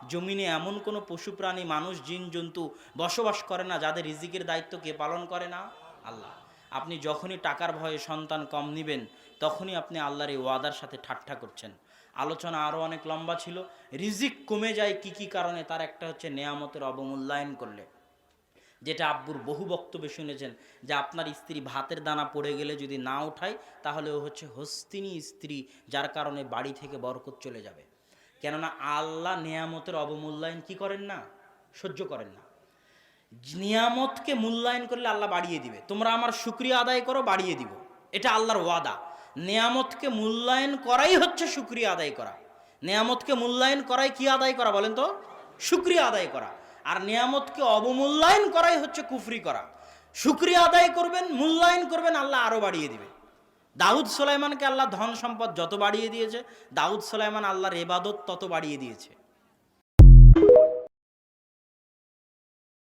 জমিনে এমন কোনো পশু প্রাণী মানুষ জিন জন্তু বসবাস করে না যাদের রিজিকের দায়িত্ব কে পালন করে না? আল্লাহ। আপনি যখনই টাকার ভয়ে সন্তান কম নেবেন তখনই আপনি আল্লাহর এই ওয়াদার সাথে ঠাট্টা করছেন। আলোচনা আরও অনেক লম্বা ছিল। রিজিক কমে যায় কি কি কারণে, তার একটা হচ্ছে নেয়ামতের অবমূল্যায়ন করলে। যেটা আব্বুর বহু বক্তব্যে শুনেছেন যে আপনার স্ত্রী ভাতের দানা পড়ে গেলে যদি না উঠায় তাহলে ও হচ্ছে হস্তিনী স্ত্রী, যার কারণে বাড়ি থেকে বরকত চলে যাবে। কেননা আল্লাহ নেয়ামতের অবমূল্যায়ন কি করেন না, সহ্য করেন না। নিয়ামতকে মূল্যায়ন করলে আল্লাহ বাড়িয়ে দিবে। তোমরা আমার শুকরিয়া আদায় করো, বাড়িয়ে দিব, এটা আল্লাহর ওয়াদা। নেয়ামতকে মূল্যায়ন করাই হচ্ছে শুকরিয়া আদায় করা। নেয়ামতকে মূল্যায়ন করাই কি আদায় করা বলেন তো? শুকরিয়া আদায় করা। আর নেয়ামতকে অবমূল্যায়ন করাই হচ্ছে কুফরি করা। শুকরিয়া আদায় করবেন, মূল্যায়ন করবেন, আল্লাহ আরো বাড়িয়ে দিবে। দাউদ সুলাইমানকে আল্লাহ ধন সম্পদ যত বাড়িয়ে দিয়েছে, দাউদ সুলাইমান আল্লাহর ইবাদত তত বাড়িয়ে দিয়েছে।